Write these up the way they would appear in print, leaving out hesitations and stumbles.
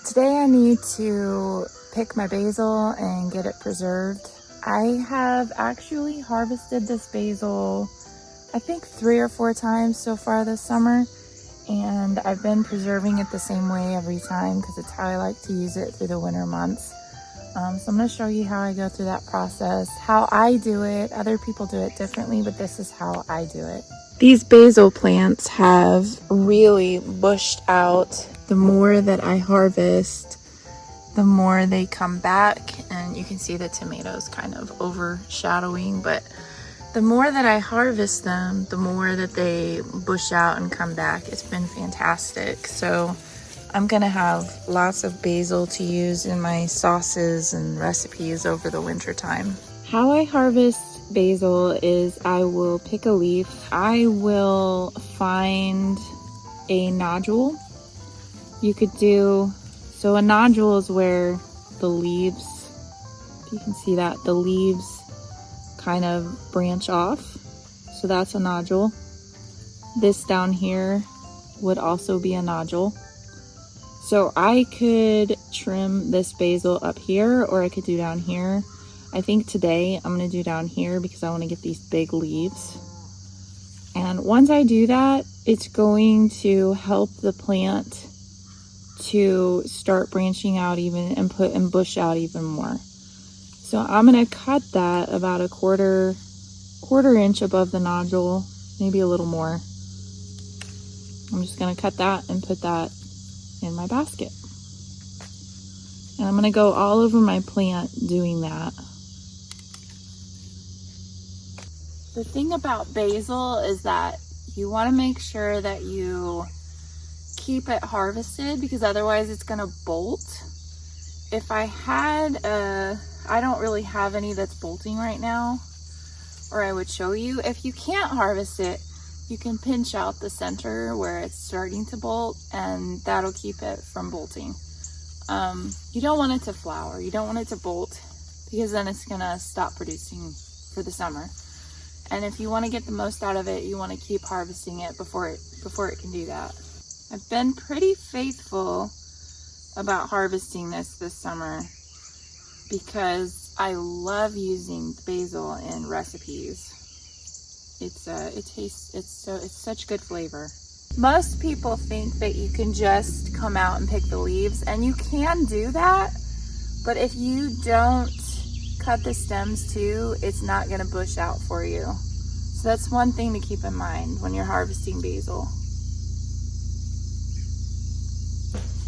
Today I need to pick my basil and get it preserved. I have actually harvested this basil, I think 3 or 4 times so far this summer, and I've been preserving it the same way every time because it's how I like to use it through the winter months. So I'm going to show you how I go through that process, how I do it. Other people do it differently, but this is how I do it. These basil plants have really bushed out. The more that I harvest, the more they come back, and you can see the tomatoes kind of overshadowing, but the more that I harvest them, the more that they bush out and come back. It's been fantastic. So I'm gonna have lots of basil to use in my sauces and recipes over the winter time. How I harvest basil is I will pick a leaf. I will find a nodule. You could do, so a nodule is where the leaves, if you can see that, the leaves kind of branch off. So that's a nodule. This down here would also be a nodule. So I could trim this basil up here, or I could do down here. I think today I'm gonna do down here because I wanna get these big leaves. And once I do that, it's going to help the plant to start branching out even and bush out even more. So I'm gonna cut that about a quarter inch above the nodule, maybe a little more. I'm just gonna cut that and put that in my basket. And I'm gonna go all over my plant doing that. The thing about basil is that you wanna make sure that you keep it harvested because otherwise it's gonna bolt. If I had I don't really have any that's bolting right now, or I would show you. If you can't harvest it, you can pinch out the center where it's starting to bolt, and that'll keep it from bolting. You don't want it to flower, you don't want it to bolt, because then it's gonna stop producing for the summer. And if you want to get the most out of it, you want to keep harvesting it before it can do that. I've been pretty faithful about harvesting this summer because I love using basil in recipes. It's such good flavor. Most people think that you can just come out and pick the leaves, and you can do that, but if you don't cut the stems too, it's not gonna bush out for you. So that's one thing to keep in mind when you're harvesting basil.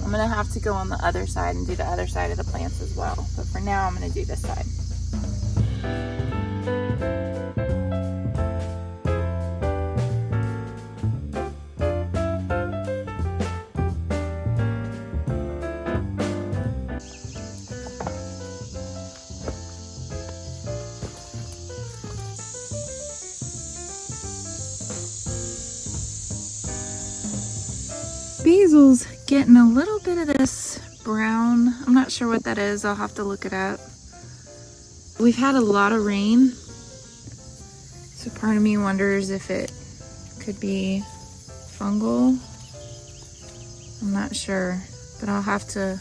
I'm gonna have to go on the other side and do the other side of the plants as well. But for now, I'm gonna do this side. Basil's getting a little bit of this brown. I'm not sure what that is. I'll have to look it up. We've had a lot of rain, so part of me wonders if it could be fungal. I'm not sure, but I'll have to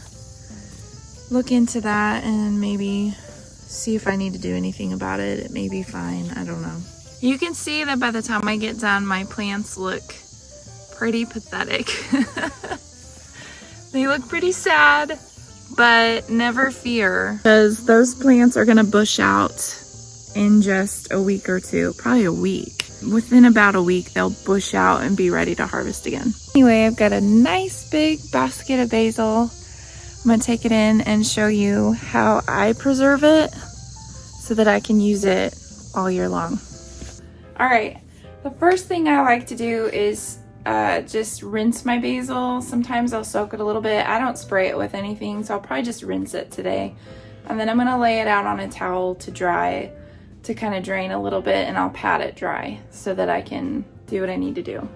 look into that and maybe see if I need to do anything about it. It may be fine. I don't know. You can see that by the time I get done, my plants look pretty pathetic. They look pretty sad, but never fear, because those plants are gonna bush out in just a week or two, probably a week. Within about a week, they'll bush out and be ready to harvest again. Anyway, I've got a nice big basket of basil. I'm gonna take it in and show you how I preserve it so that I can use it all year long. All right, the first thing I like to do is just rinse my basil. Sometimes I'll soak it a little bit. I don't spray it with anything, so I'll probably just rinse it today. And then I'm gonna lay it out on a towel to dry, to kind of drain a little bit, and I'll pat it dry so that I can do what I need to do.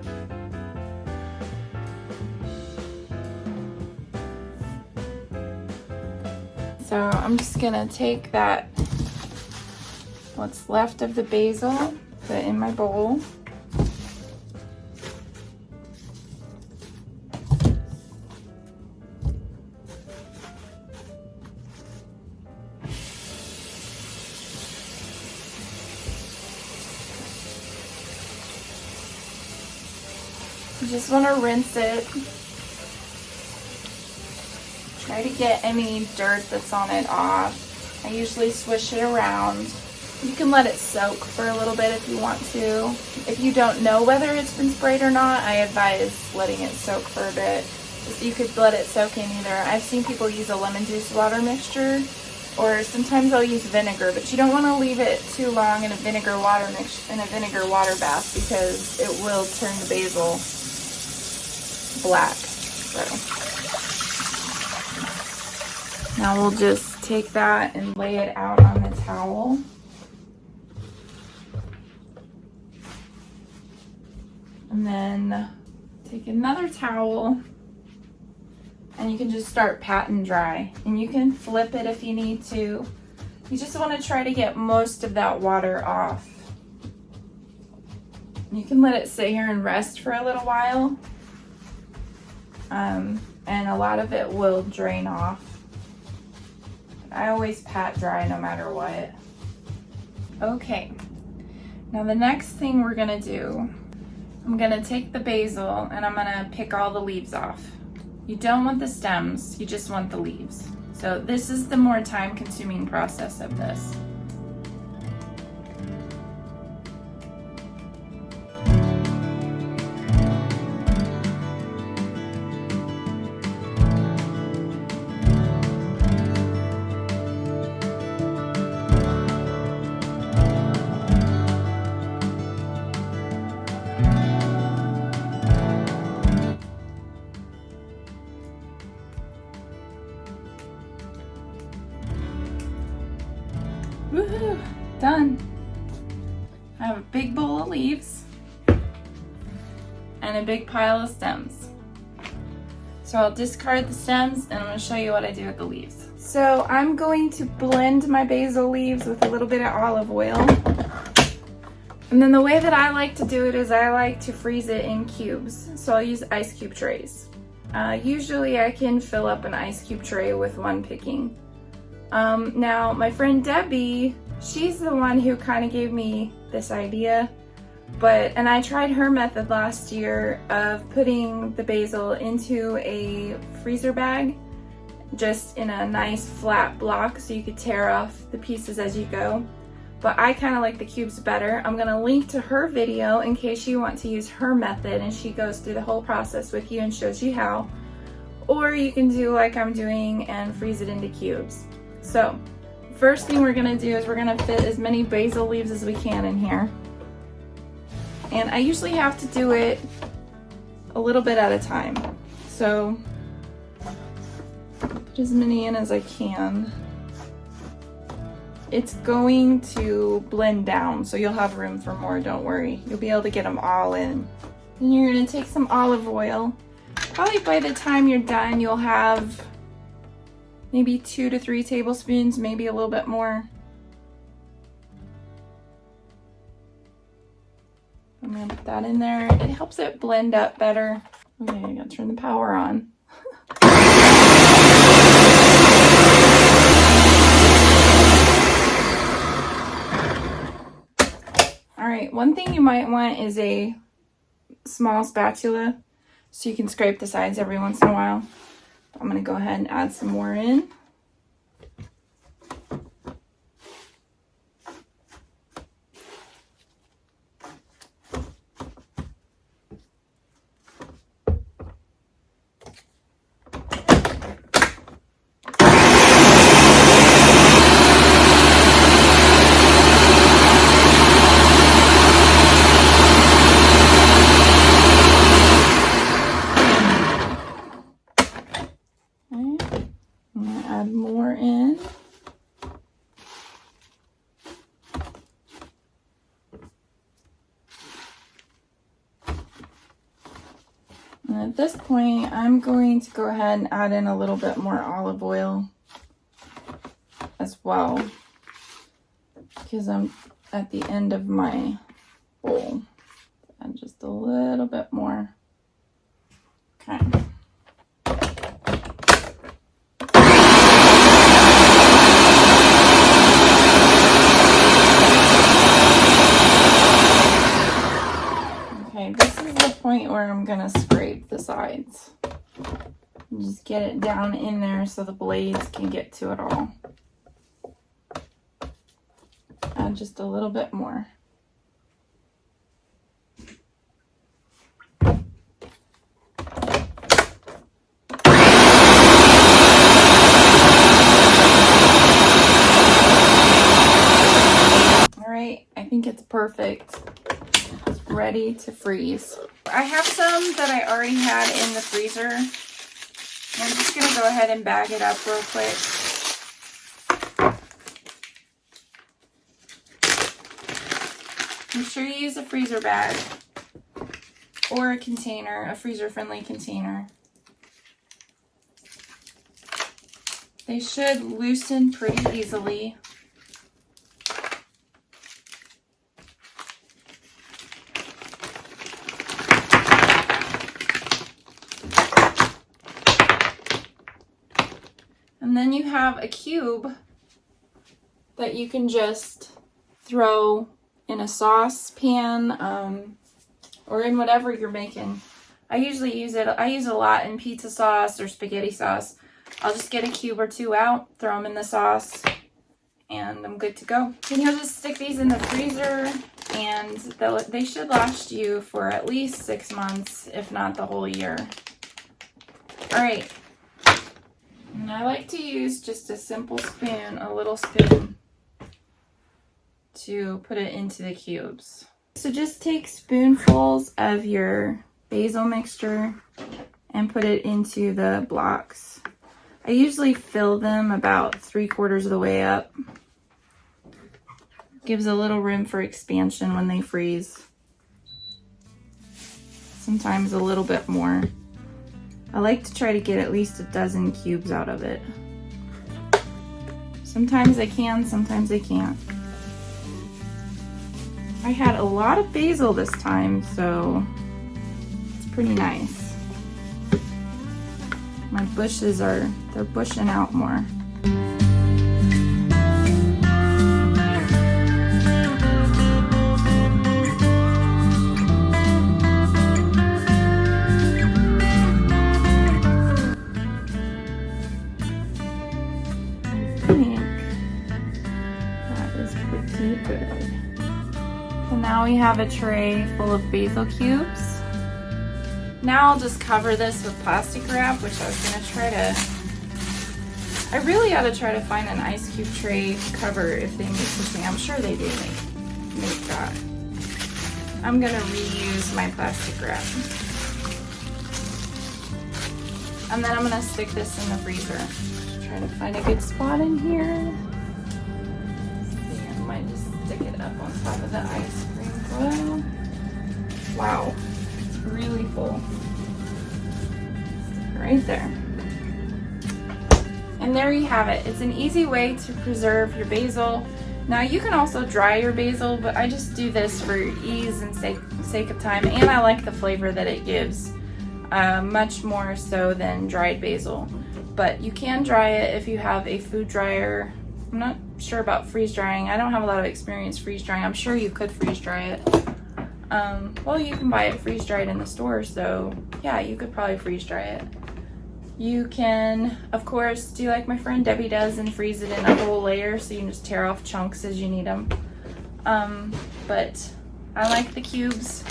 So I'm just gonna take that, what's left of the basil, put it in my bowl. You just want to rinse it. Try to get any dirt that's on it off. I usually swish it around. You can let it soak for a little bit if you want to. If you don't know whether it's been sprayed or not, I advise letting it soak for a bit. You could let it soak in either. I've seen people use a lemon juice water mixture, or sometimes I'll use vinegar, but you don't want to leave it too long in a vinegar water bath because it will turn the basil black. So now we'll just take that and lay it out on the towel. And then take another towel and you can just start pat and dry. And you can flip it if you need to. You just want to try to get most of that water off. You can let it sit here and rest for a little while. And a lot of it will drain off. I always pat dry no matter what. Okay, now the next thing we're gonna do, I'm gonna take the basil and I'm gonna pick all the leaves off. You don't want the stems, you just want the leaves. So this is the more time-consuming process of this. Woohoo! Done. I have a big bowl of leaves and a big pile of stems. So I'll discard the stems and I'm going to show you what I do with the leaves. So I'm going to blend my basil leaves with a little bit of olive oil. And then the way that I like to do it is I like to freeze it in cubes. So I'll use ice cube trays. Usually I can fill up an ice cube tray with one picking. Now my friend Debbie, she's the one who kind of gave me this idea, and I tried her method last year of putting the basil into a freezer bag, just in a nice flat block so you could tear off the pieces as you go. But I kind of like the cubes better. I'm going to link to her video in case you want to use her method and she goes through the whole process with you and shows you how. Or you can do like I'm doing and freeze it into cubes. So, first thing we're gonna do is we're gonna fit as many basil leaves as we can in here. And I usually have to do it a little bit at a time. So, put as many in as I can. It's going to blend down, so you'll have room for more, don't worry. You'll be able to get them all in. Then you're gonna take some olive oil. Probably by the time you're done, you'll have maybe 2 to 3 tablespoons, maybe a little bit more. I'm gonna put that in there. It helps it blend up better. Okay, I gotta turn the power on. All right, one thing you might want is a small spatula so you can scrape the sides every once in a while. I'm going to go ahead and add some more in. Add more in. And at this point, I'm going to go ahead and add in a little bit more olive oil as well, because I'm at the end of my bowl. And just a little bit more. Okay. where I'm gonna scrape the sides. Just get it down in there so the blades can get to it all. Add just a little bit more. Alright, I think it's perfect. It's ready to freeze. I have some that I already had in the freezer. I'm just going to go ahead and bag it up real quick. Make sure you use a freezer bag or a container, a freezer-friendly container. They should loosen pretty easily. And then you have a cube that you can just throw in a saucepan or in whatever you're making. I usually use it, I use it a lot in pizza sauce or spaghetti sauce. I'll just get a cube or two out, throw them in the sauce, and I'm good to go. Then you'll just stick these in the freezer, and they should last you for at least 6 months, if not the whole year. All right. And I like to use just a simple spoon, a little spoon, to put it into the cubes. So just take spoonfuls of your basil mixture and put it into the blocks. I usually fill them about 3/4 of the way up. Gives a little room for expansion when they freeze. Sometimes a little bit more. I like to try to get at least a dozen cubes out of it. Sometimes I can, sometimes I can't. I had a lot of basil this time, so it's pretty nice. My bushes they're bushing out more. Now we have a tray full of basil cubes. Now I'll just cover this with plastic wrap, which I was gonna try to, I really ought to try to find an ice cube tray cover if they make such thing. I'm sure they do make that. I'm gonna reuse my plastic wrap. And then I'm gonna stick this in the freezer. Trying to find a good spot in here. I might just stick it up on top of the ice cream coil. Wow, it's really full. Right there. And there you have it. It's an easy way to preserve your basil. Now you can also dry your basil, but I just do this for ease and sake of time, and I like the flavor that it gives, much more so than dried basil. But you can dry it if you have a food dryer. I'm not sure about freeze drying. I don't have a lot of experience freeze drying. I'm sure you could freeze dry it. Well, you can buy it freeze dried in the store, so yeah, you could probably freeze dry it. You can, of course, do like my friend Debbie does and freeze it in a whole layer so you can just tear off chunks as you need them. But I like the cubes,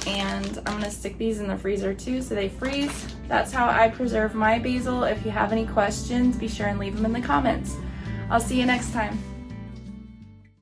and I'm gonna stick these in the freezer too so they freeze. That's how I preserve my basil. If you have any questions, be sure and leave them in the comments. I'll see you next time.